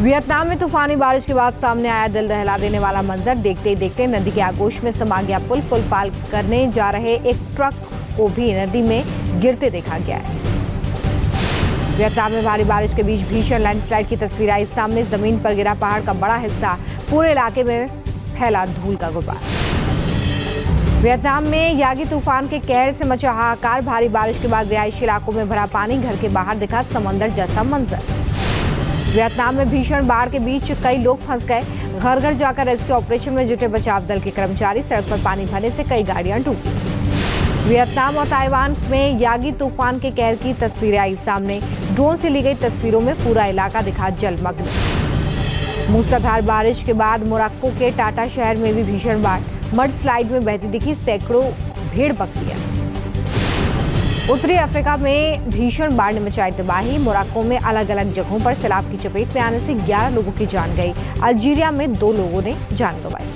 Vietnam में तूफानी बारिश के बाद सामने आया दिल दहला देने वाला मंजर। देखते ही देखते नदी के आगोश में समा गया पुल पार करने जा रहे एक ट्रक को भी नदी में गिरते देखा गया है। वियतनाम में भारी बारिश के बीच भीषण लैंडस्लाइड की तस्वीर आई सामने। जमीन पर गिरा पहाड़ का बड़ा हिस्सा, पूरे इलाके में फैला धूल का गुबार। वियतनाम में यागी तूफान के कहर से मचा हाहाकार। भारी बारिश के बाद रिहायशी इलाकों में भरा पानी, घर के बाहर दिखा समंदर जैसा मंजर। वियतनाम में भीषण बाढ़ के बीच कई लोग फंस गए। घर घर जाकर रेस्क्यू ऑपरेशन में जुटे बचाव दल के कर्मचारी। सड़क पर पानी भरने से कई गाड़ियां डूबी। वियतनाम और ताइवान में यागी तूफान के कहर की तस्वीरें आई सामने। ड्रोन से ली गई तस्वीरों में पूरा इलाका दिखा जलमग्न। मूसलाधार बारिश के बाद मोरक्को के टाटा शहर में भी भीषण बाढ़। मड स्लाइड में बहती दिखी सैकड़ों भेड़ बकरियां। उत्तरी अफ्रीका में भीषण बाढ़ ने मचाई तबाही। मोरक्को में अलग अलग जगहों पर सैलाब की चपेट में आने से 11 लोगों की जान गई। अल्जीरिया में 2 लोगों ने जान गंवाई।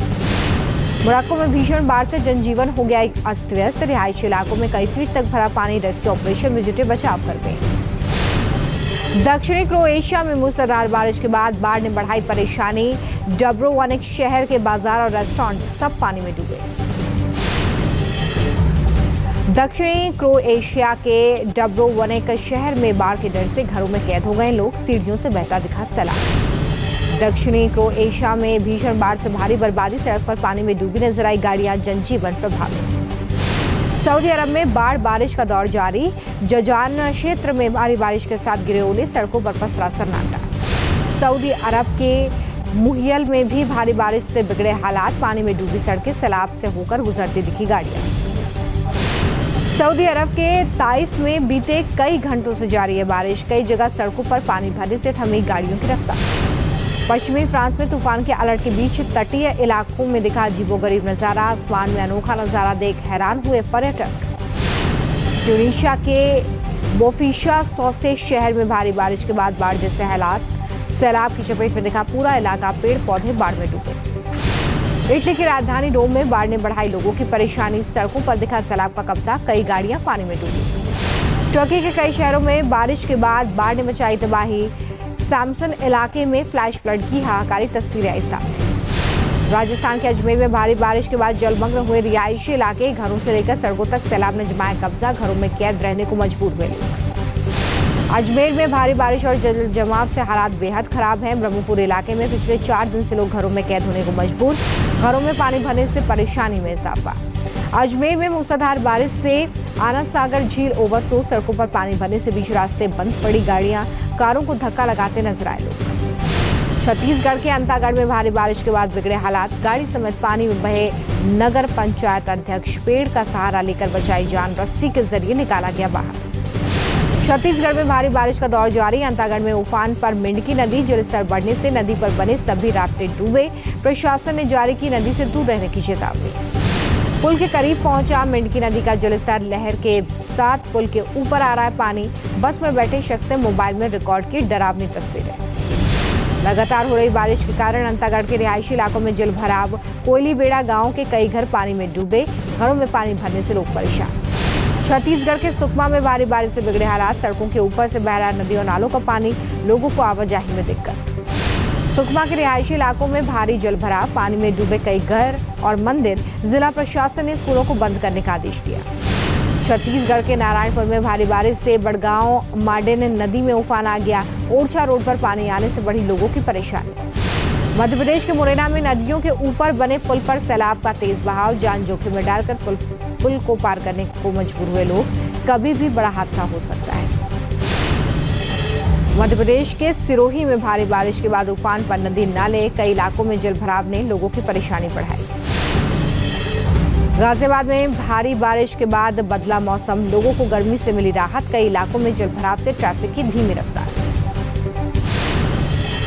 मोरक्को में भीषण बाढ़ से जनजीवन हो गया अस्त व्यस्त। रिहायशी इलाकों में कई फीट तक भरा पानी। रेस्क्यू ऑपरेशन में जुटे बचाव कर्मी। दक्षिणी क्रोएशिया में मूसलाधार बारिश के बाद बाढ़ ने बढ़ाई परेशानी। डब्रोवनिक शहर के बाजार और रेस्टोरेंट सब पानी में डूबे। दक्षिणी क्रोएशिया के डब्रोवनिक शहर में बाढ़ के डर से घरों में कैद हो गए लोग। सीढ़ियों से बहता दिखा सैलाब। दक्षिणी क्रोएशिया में भीषण बाढ़ से भारी बर्बादी। सड़क पर पानी में डूबी नजर आई गाड़ियां, जनजीवन प्रभावित। सऊदी अरब में बाढ़ बारिश का दौर जारी। जजान क्षेत्र में भारी बारिश के साथ गिरे ओले, सड़कों पर पसरा सन्नाटा। सऊदी अरब के मुहियल में भी भारी बारिश से बिगड़े हालात। पानी में डूबी सड़कें, सैलाब से होकर गुजरती दिखी गाड़ियां। सऊदी अरब के ताइफ में बीते कई घंटों से जारी है बारिश। कई जगह सड़कों पर पानी भरने से थमी गाड़ियों की रफ्तार। पश्चिमी फ्रांस में तूफान के अलर्ट के बीच तटीय इलाकों में दिखा अजीबोगरीब नजारा। आसमान में अनोखा नजारा देख हैरान हुए पर्यटक। ट्यूनीशिया के बोफिशा सौसे शहर में भारी बारिश के बाद बाढ़ जैसे हालात। सैलाब की चपेट में दिखा पूरा इलाका, पेड़ पौधे बाढ़ में डूबे। इटली की राजधानी रोम में बाढ़ ने बढ़ाई लोगों की परेशानी। सड़कों पर दिखा सैलाब का कब्जा, कई गाड़ियां पानी में डूबी। टर्की के कई शहरों में बारिश के बाद बाढ़ ने मचाई तबाही। सैमसन इलाके में फ्लैश फ्लड की हाहाकारी तस्वीरें आई सामने। राजस्थान के अजमेर में भारी बारिश के बाद जलमग्न हुए रिहायशी इलाके। घरों से लेकर सड़कों तक सैलाब ने जमाया कब्जा। घरों में कैद रहने को मजबूर हुए। अजमेर में भारी बारिश और जल जमाव से हालात बेहद खराब हैं। ब्रह्मपुर इलाके में पिछले 4 दिन से लोग घरों में कैद होने को मजबूर। घरों में पानी भरने से परेशानी में इजाफा। अजमेर में मूसलाधार बारिश से आनंद सागर झील ओवरफ्लो। सड़कों पर पानी भरने से बीच रास्ते बंद पड़ी गाड़ियां, कारों को धक्का लगाते नजर आए लोग। छत्तीसगढ़ के अंतागढ़ में भारी बारिश के बाद बिगड़े हालात। गाड़ी समेत पानी में बहे नगर पंचायत अध्यक्ष। पेड़ का सहारा लेकर बचाई जान, रस्सी के जरिए निकाला गया बाहर। छत्तीसगढ़ में भारी बारिश का दौर जारी। अंतागढ़ में उफान पर मिंडकी नदी। जलस्तर बढ़ने से नदी पर बने सभी राफ्टे डूबे। प्रशासन ने जारी की नदी से दूर रहने की चेतावनी। पुल के करीब पहुंचा मिंडकी नदी का जलस्तर। लहर के साथ पुल के ऊपर आ रहा है पानी। बस में बैठे शख्स ने मोबाइल में रिकॉर्ड की डरावनी तस्वीरें। लगातार हो रही बारिश के कारण अंतागढ़ के रिहायशी इलाकों में जल भराव। कोयलीबेड़ा गांव के कई घर पानी में डूबे। घरों में पानी भरने से लोग परेशान। छत्तीसगढ़ के सुकमा में भारी बारिश से बिगड़े हालात। सड़कों के ऊपर से बह रहा नदियों नालों का पानी, लोगों को आवाजाही में दिक्कत। सुकमा के रिहायशी इलाकों में भारी जल भराव। पानी में डूबे कई घर और मंदिर। जिला प्रशासन ने स्कूलों को बंद करने का आदेश दिया। छत्तीसगढ़ के नारायणपुर में भारी बारिश से बड़गांव माडेन नदी में उफान आ गया। ओरछा रोड पर पानी आने से बढ़ी लोगों की परेशानी। मध्य प्रदेश के मुरैना में नदियों के ऊपर बने पुल पर सैलाब का तेज बहाव। जान जोखिम में डालकर पुल को पार करने को मजबूर हुए लोग। कभी भी बड़ा हादसा हो सकता है। मध्य प्रदेश के सिरोही में भारी बारिश के बाद उफान पर नदी नाले। कई इलाकों में जल भराव ने लोगों की परेशानी बढ़ाई। गाजियाबाद में भारी बारिश के बाद बदला मौसम। लोगों को गर्मी से मिली राहत। कई इलाकों में जल भराव से ट्रैफिक की धीमी रफ्तार।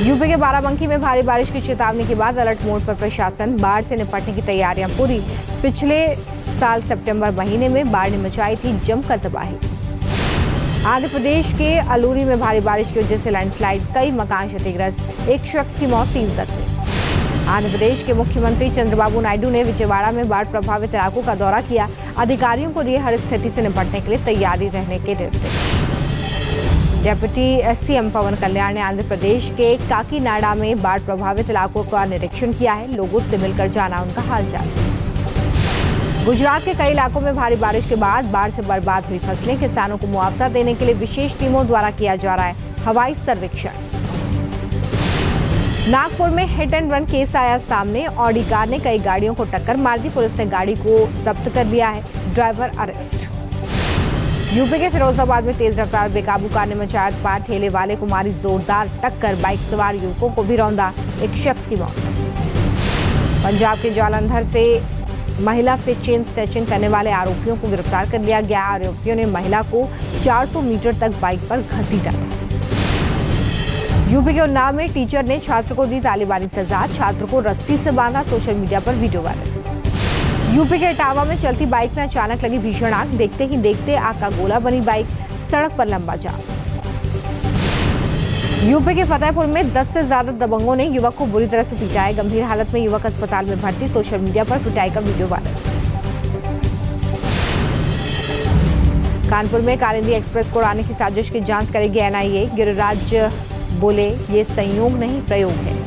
यूपी के बाराबंकी में भारी बारिश की चेतावनी के बाद अलर्ट मोड पर प्रशासन। बाढ़ से निपटने की तैयारियां पूरी। पिछले साल सितंबर महीने में बाढ़ ने मचाई थी जमकर तबाही। आंध्र प्रदेश के अलूरी में भारी बारिश की वजह से लैंडस्लाइड। कई मकान क्षतिग्रस्त। एक शख्स की मौत, 3 जख्मी। आंध्र प्रदेश के मुख्यमंत्री चंद्रबाबू नायडू ने विजयवाड़ा में बाढ़ प्रभावित इलाकों का दौरा किया। अधिकारियों को दिए हर स्थिति से निपटने के लिए तैयारी रहने के निर्देश। डिप्टी सीएम पवन कल्याण ने आंध्र प्रदेश के काकीनाडा में बाढ़ प्रभावित इलाकों का निरीक्षण किया है। लोगों से मिलकर जाना उनका हालचाल। गुजरात के कई इलाकों में भारी बारिश के बाद बाढ़ से बर्बाद हुई फसलें, किसानों को मुआवजा देने के लिए विशेष टीमों द्वारा किया जा रहा है हवाई सर्वेक्षण। नागपुर में हिट एंड रन केस आया सामने। ऑडी कार ने कई गाड़ियों को टक्कर मार दी। पुलिस ने गाड़ी को जब्त कर लिया है, ड्राइवर अरेस्ट। यूपी के फिरोजाबाद में तेज रफ्तार बेकाबू कार ने मचाया उत्पात। ठेले वाले को मारी जोरदार टक्कर, बाइक सवार युवकों को भी रौंदा, एक शख्स की मौत। पंजाब के जालंधर से महिला से चेन स्नैचिंग करने वाले आरोपियों को गिरफ्तार कर लिया गया। आरोपियों ने महिला को 400 मीटर तक बाइक पर घसीटा। यूपी के उन्नाव में टीचर ने छात्र को दी तालिबानी सजा, छात्र को रस्सी से बांधा, सोशल मीडिया पर वीडियो वायरल। यूपी के इटावा में चलती बाइक में अचानक लगी भीषण आग, देखते ही देखते आग का गोला बनी बाइक, सड़क पर लंबा जाम। यूपी के फतेहपुर में 10 से ज्यादा दबंगों ने युवक को बुरी तरह से पीटा है। गंभीर हालत में युवक अस्पताल में भर्ती, सोशल मीडिया पर पिटाई का वीडियो वायरल। कानपुर में कालिंदी एक्सप्रेस को उड़ाने की साजिश की जांच करेगी एनआईए। गिरिराज बोले ये संयोग नहीं प्रयोग है।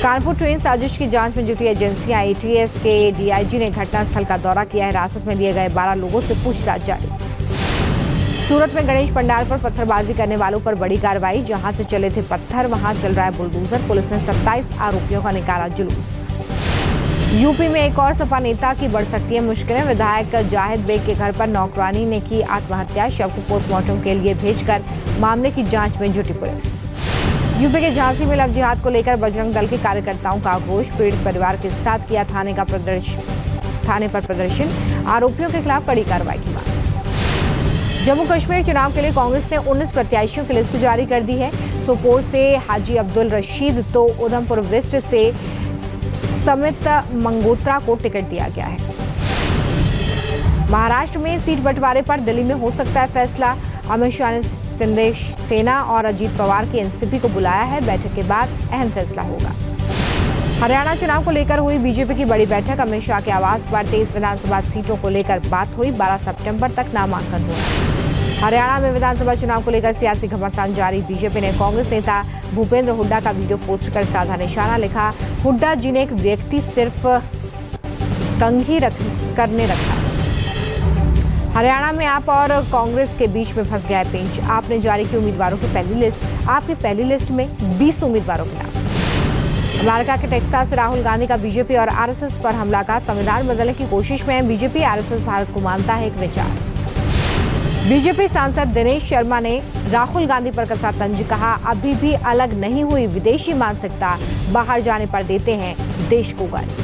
कानपुर ट्रेन साजिश की जांच में जुटी एजेंसियां। एटीएस के डीआईजी ने घटनास्थल का दौरा किया है। हिरासत में लिए गए 12 लोगों से पूछताछ जारी। सूरत में गणेश पंडाल पर पत्थरबाजी करने वालों पर बड़ी कार्रवाई। जहां से चले थे पत्थर, वहां चल रहा है बुलडोजर। पुलिस ने 27 आरोपियों का निकाला जुलूस। यूपी में एक और सपा नेता की बढ़ सकती है मुश्किलें। विधायक जाहिद बेग के घर पर नौकरानी ने की आत्महत्या। शव को पोस्टमार्टम के लिए भेजकर मामले की जांच में जुटी पुलिस। यूपी के झांसी में लव जिहाद को लेकर बजरंग दल के कार्यकर्ताओं का आक्रोश। पीड़ित परिवार के साथ किया थाने पर प्रदर्शन। आरोपियों के खिलाफ कड़ी कार्रवाई की मांग। जम्मू कश्मीर चुनाव के लिए कांग्रेस ने 19 प्रत्याशियों की लिस्ट जारी कर दी है। सोपोर से हाजी अब्दुल रशीद तो उधमपुर वेस्ट से समित मंगोत्रा को टिकट दिया गया है। महाराष्ट्र में सीट बंटवारे पर दिल्ली में हो सकता है फैसला। अमित शाह ने संदेश सेना और अजीत पवार की एनसीपी को बुलाया है। बैठक के बाद अहम फैसला होगा। हरियाणा चुनाव को लेकर हुई बीजेपी की बड़ी बैठक। अमित शाह के आवास पर 23 विधानसभा सीटों को लेकर बात हुई। 12 सितंबर तक नामांकन हुआ। हरियाणा में विधानसभा चुनाव को लेकर सियासी घमासान जारी। बीजेपी ने कांग्रेस नेता भूपेंद्र हुड्डा का वीडियो पोस्ट कर साधा निशाना। लिखा, हुड्डा जी ने एक व्यक्ति सिर्फ तंग ही करने रखा। हरियाणा में आप और कांग्रेस के बीच में फंस गया है पेंच। आपने जारी की उम्मीदवारों की पहली लिस्ट। आपकी पहली लिस्ट में 20 उम्मीदवारों के नाम। अमेरिका के टेक्सास से राहुल गांधी का बीजेपी और आरएसएस पर हमला का संविधान बदलने की कोशिश में है बीजेपी। आरएसएस भारत को मानता है एक विचार। बीजेपी सांसद दिनेश शर्मा ने राहुल गांधी पर कसा तंज। कहा, अभी भी अलग नहीं हुई विदेशी मानसिकता, बाहर जाने पर देते हैं देश को गाली।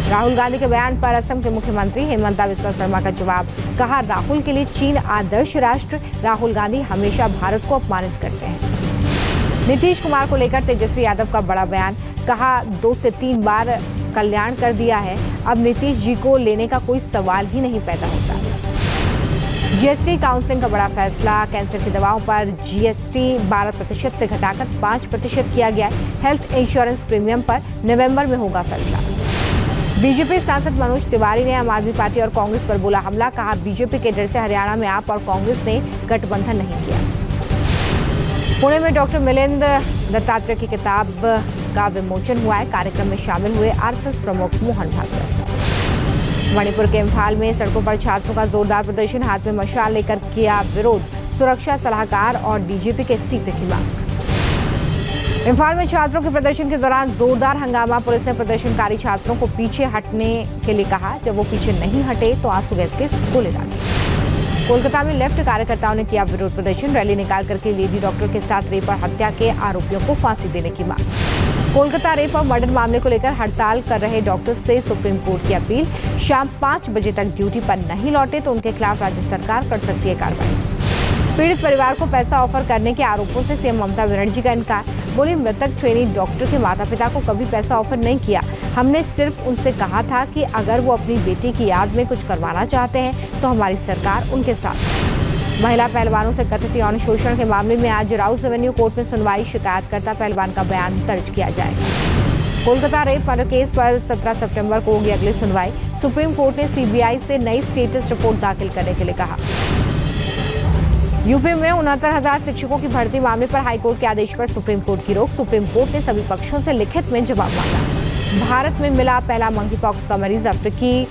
राहुल गांधी के बयान पर असम के मुख्यमंत्री हेमंता बिस्वा शर्मा का जवाब। कहा, राहुल के लिए चीन आदर्श राष्ट्र। राहुल गांधी हमेशा भारत को अपमानित करते हैं। नीतीश कुमार को लेकर तेजस्वी यादव का बड़ा बयान। कहा, 2 से 3 बार कल्याण कर दिया है, अब नीतीश जी को लेने का कोई सवाल ही नहीं पैदा होता। जीएसटी काउंसिलिंग का बड़ा फैसला। कैंसर की दवाओं पर जीएसटी 12% से घटाकर 5% किया गया है। हेल्थ इंश्योरेंस प्रीमियम पर नवंबर में होगा फैसला। बीजेपी सांसद मनोज तिवारी ने आम आदमी पार्टी और कांग्रेस पर बोला हमला। कहा, बीजेपी के डर से हरियाणा में आप और कांग्रेस ने गठबंधन नहीं किया। पुणे में डॉक्टर मिलिंद दत्तात्रेय की किताब का विमोचन हुआ है। कार्यक्रम में शामिल हुए आरएसएस प्रमुख मोहन भागवत। मणिपुर के इम्फाल में सड़कों पर छात्रों का जोरदार प्रदर्शन। हाथ में मशाल लेकर किया विरोध। सुरक्षा सलाहकार और डीजीपी के इस्तीफे की मांग। इम्फाल में छात्रों के प्रदर्शन के दौरान जोरदार हंगामा। पुलिस ने प्रदर्शनकारी छात्रों को पीछे हटने के लिए कहा। जब वो पीछे नहीं हटे तो आंसू गैस के गोले दागे। कोलकाता में लेफ्ट कार्यकर्ताओं ने किया विरोध प्रदर्शन। रैली निकाल करके लेडी डॉक्टर के साथ रेप और हत्या के आरोपियों को फांसी देने की मांग। कोलकाता रेप और मर्डर मामले को लेकर हड़ताल कर रहे डॉक्टर्स से सुप्रीम कोर्ट की अपील। शाम 5 बजे तक ड्यूटी पर नहीं लौटे तो उनके खिलाफ राज्य सरकार कर सकती है कार्रवाई। पीड़ित परिवार को पैसा ऑफर करने के आरोपों से सीएम ममता बनर्जी का इनकार। बोली, मृतक ट्रेनी डॉक्टर के माता पिता को कभी पैसा ऑफर नहीं किया। हमने सिर्फ उनसे कहा था कि अगर वो अपनी बेटी की याद में कुछ करवाना चाहते हैं तो हमारी सरकार उनके साथ। महिला पहलवानों से कथित यौन शोषण के मामले में आज राउस एवेन्यू कोर्ट में सुनवाई। शिकायतकर्ता पहलवान का बयान दर्ज किया जाएगा। कोलकाता रेप मर्डर केस पर 17 सितंबर को होगी अगली सुनवाई। सुप्रीम कोर्ट ने सीबीआई से नई स्टेटस रिपोर्ट दाखिल करने के लिए कहा। यूपी में 69,000 शिक्षकों की भर्ती मामले पर हाईकोर्ट के आदेश पर सुप्रीम कोर्ट की रोक। सुप्रीम कोर्ट ने सभी पक्षों से लिखित में जवाब मांगा। भारत में मिला पहला मंकीपॉक्स का मरीज, अफ्रीकी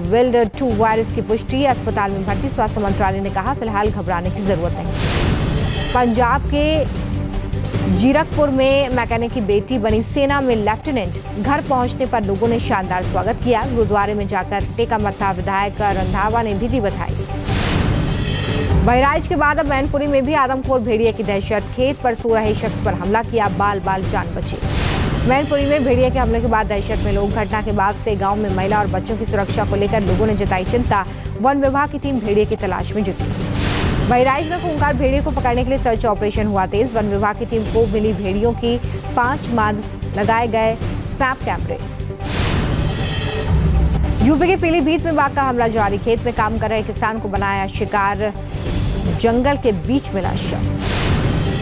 विल्ड 2 वायरस की पुष्टि, अस्पताल में भर्ती। स्वास्थ्य मंत्रालय ने कहा फिलहाल घबराने की जरूरत नहीं। पंजाब के जीरकपुर में मैकेनिक की बेटी बनी सेना में लेफ्टिनेंट, घर पहुंचने पर लोगों ने शानदार स्वागत किया। गुरुद्वारे में जाकर टेका मत्था। विधायक रंधावा ने भी दी बधाई। बहराइच के बाद अब मैनपुरी में भी आदमखोर भेड़िए की दहशत। खेत पर सो रहे शख्स पर हमला किया, बाल बाल जान बची। मैनपुरी में भेड़िए के हमले के बाद दहशत में लोग। घटना के बाद से गांव में महिला और बच्चों की सुरक्षा को लेकर लोगों ने जताई चिंता। वन विभाग की टीम भेड़िए की तलाश में जुटी। बहराइच में खूंखार भेड़िए को पकड़ने के लिए सर्च ऑपरेशन हुआ तेज। वन विभाग की टीम को मिली भेड़ियों की 5 मार्च लगाए गए स्नैप कैमरे। यूपी के पीलीभीत में बाघ का हमला जारी। खेत में काम कर रहे किसान को बनाया शिकार, जंगल के बीच मिला शव।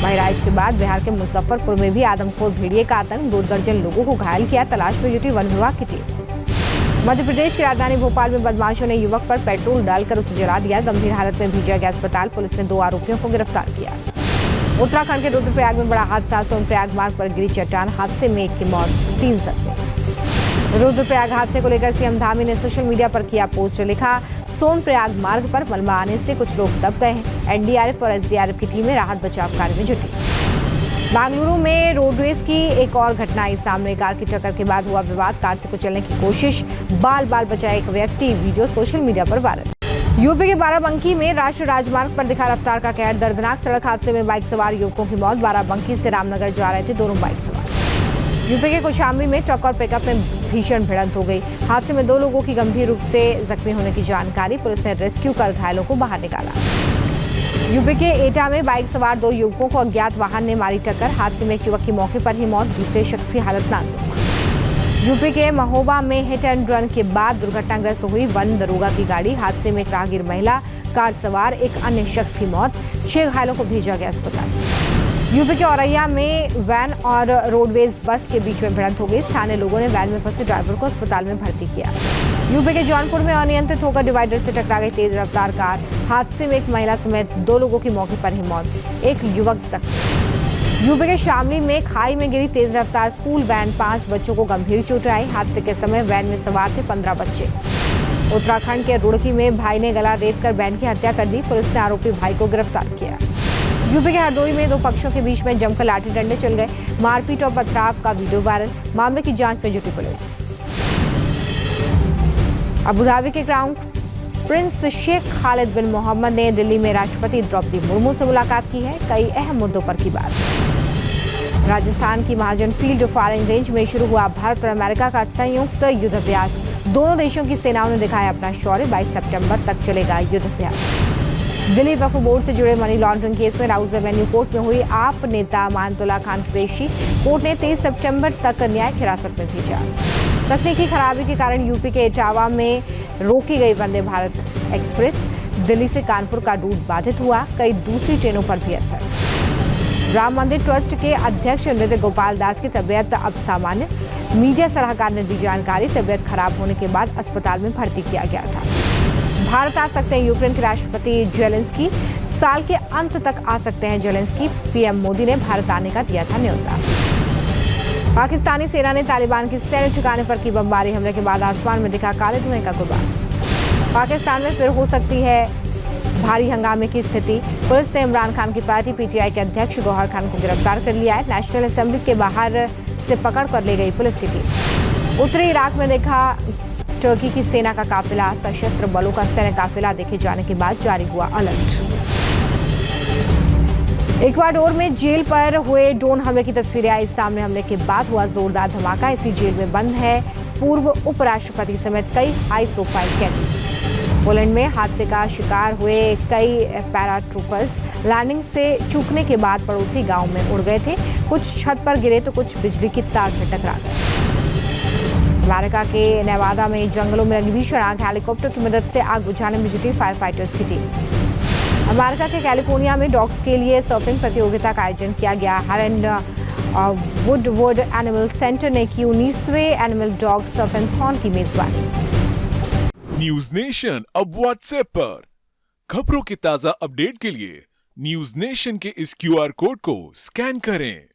बहराइच के बाद बिहार के मुजफ्फरपुर में भी आदमखोर भेड़िए का आतंक, 2 दर्जन लोगों को घायल किया। तलाश में जुटी वन विभाग की टीम। मध्य प्रदेश की राजधानी भोपाल में बदमाशों ने युवक पर पेट्रोल डालकर उसे जला दिया। गंभीर हालत में भेजा गया अस्पताल। पुलिस ने 2 आरोपियों को गिरफ्तार किया। उत्तराखंड के रुद्रप्रयाग में बड़ा हादसा। सोनप्रयाग मार्ग पर गिरी चट्टान, हादसे में 1 की मौत, 3 जख्मी। रुद्रप्रयाग हादसे को लेकर सीएम धामी ने सोशल मीडिया पर किया पोस्ट। लिखा, सोनप्रयाग मार्ग पर मलबा आने से कुछ लोग दब गए हैं। एनडीआरएफ और एसडीआरएफ की टीमें राहत बचाव कार्य में जुटी। बेंगलुरु में रोडवेज की एक और घटना आई सामने। कार की टक्कर के बाद हुआ विवाद, कार से कुचलने की कोशिश, बाल बाल बचा एक व्यक्ति। वीडियो सोशल मीडिया पर वायरल। यूपी के बाराबंकी में राष्ट्रीय राजमार्ग पर दिखा रफ्तार का कहर। दर्दनाक सड़क हादसे में बाइक सवार युवकों की मौत। बाराबंकी से रामनगर जा रहे थे दोनों बाइक सवार। यूपी के कौशाम्बी में ट्रक और पिकअप में भीषण भिड़ंत हो गई। हादसे में 2 लोगों की गंभीर रूप से जख्मी होने की जानकारी। पुलिस ने रेस्क्यू कर घायलों को बाहर निकाला। यूपी के एटा में बाइक सवार 2 युवकों को अज्ञात वाहन ने मारी टक्कर। हादसे में एक युवक की मौके पर ही मौत, दूसरे शख्स की हालत नाजुक। यूपी के महोबा में हिट एंड रन के बाद दुर्घटनाग्रस्त हुई वन दरोगा की गाड़ी। हादसे में एक राहगीर महिला, कार सवार एक अन्य शख्स की मौत, 6 घायलों को भेजा गया अस्पताल। यूपी के औरैया में वैन और रोडवेज बस के बीच में भिड़ंत हो गई। स्थानीय लोगों ने वैन में फंसे ड्राइवर को अस्पताल में भर्ती किया। यूपी के जौनपुर में अनियंत्रित होकर डिवाइडर से टकरा गई तेज रफ्तार कार। हादसे में एक महिला समेत 2 लोगों की मौके पर ही मौत, एक युवक जख्मी। यूपी के शामली में खाई में गिरी तेज रफ्तार स्कूल वैन, 5 बच्चों को गंभीर चोट आई। हादसे के समय वैन में सवार थे 15 बच्चे। उत्तराखंड के रुड़की में भाई ने गला रेतकर बहन की हत्या कर दी। पुलिस ने आरोपी भाई को गिरफ्तार किया। यूपी के हरदोई में 2 पक्षों के बीच में जमकर लाठी डंडे चल गए। मारपीट और पथराव का वीडियो वायरल। मामले की जांच में जुटी पुलिस। अबू धाबी के क्राउन प्रिंस शेख खालिद बिन मोहम्मद ने दिल्ली में राष्ट्रपति द्रौपदी मुर्मू से मुलाकात की है। कई अहम मुद्दों पर की बात। राजस्थान की महाजन फील्ड फायरिंग रेंज में शुरू हुआ भारत और अमेरिका का संयुक्त युद्धाभ्यास। दोनों देशों की सेनाओं ने दिखाया अपना शौर्य। 22 सितंबर तक चलेगा युद्धाभ्यास। दिल्ली वक्फ बोर्ड से जुड़े मनी लॉन्ड्रिंग केस में राउज एवेन्यू कोर्ट में हुई आप नेता मानतुल्लाह खान की पेशी। कोर्ट ने 23 सितंबर तक न्यायिक हिरासत में भेजा। तकनीकी खराबी के कारण यूपी के इटावा में रोकी गई वंदे भारत एक्सप्रेस। दिल्ली से कानपुर का रूट बाधित हुआ, कई दूसरी ट्रेनों पर भी असर। राम मंदिर ट्रस्ट के अध्यक्ष नृत्य गोपाल दास की तबीयत अब सामान्य। मीडिया सलाहकार ने दी जानकारी। तबीयत खराब होने के बाद अस्पताल में भर्ती किया गया था। भारत आ सकते हैं यूक्रेन के राष्ट्रपति जेलेंस्की। साल के अंत तक आ सकते हैं जेलेंस्की। पीएम मोदी ने भारत आने का दिया था न्योता। पाकिस्तानी सेना ने तालिबान की सैन्य ठिकाने पर की बमबारी। हमले के बाद आसमान में दिखा काले धुएं का गुबार। पाकिस्तान में फिर हो सकती है भारी हंगामे की स्थिति। पुलिस ने इमरान खान की पार्टी पीटीआई के अध्यक्ष गौहर खान को गिरफ्तार कर लिया है। नेशनल असेंबली के बाहर से पकड़ कर ले गई पुलिस की टीम। उत्तरी इराक में देखा तुर्की की सेना का काफिला। सशस्त्र बलों का सैन्य काफिला देखे जाने के बाद जारी हुआ अलर्ट। इक्वाडोर में जेल पर हुए ड्रोन हमले की तस्वीरें आई सामने। हमले के बाद हुआ जोरदार धमाका। इसी जेल में बंद है पूर्व उपराष्ट्रपति समेत कई हाई प्रोफाइल कैदी। पोलैंड में हादसे का शिकार हुए कई पैराट्रूपर्स लैंडिंग से चूकने के बाद पड़ोसी गांव में उड़ गए थे। कुछ छत पर गिरे तो कुछ बिजली की तार से टकरा गए। अमेरिका के नेवादा में जंगलों में लगी भीषण आग। हेलीकॉप्टर की मदद से आग बुझाने में जुटी फायर फाइटर्स की टीम। अमेरिका के कैलिफोर्निया में डॉग्स के लिए सर्फिंग प्रतियोगिता का आयोजन किया गया। हारलैंड वुडवर्ड एनिमल सेंटर ने की 19वें एनिमल डॉग सर्फिंथॉन की मेजबानी। न्यूज नेशन अब व्हाट्सएप पर खबरों की ताजा अपडेट के लिए न्यूज नेशन के इस क्यूआर कोड को स्कैन करें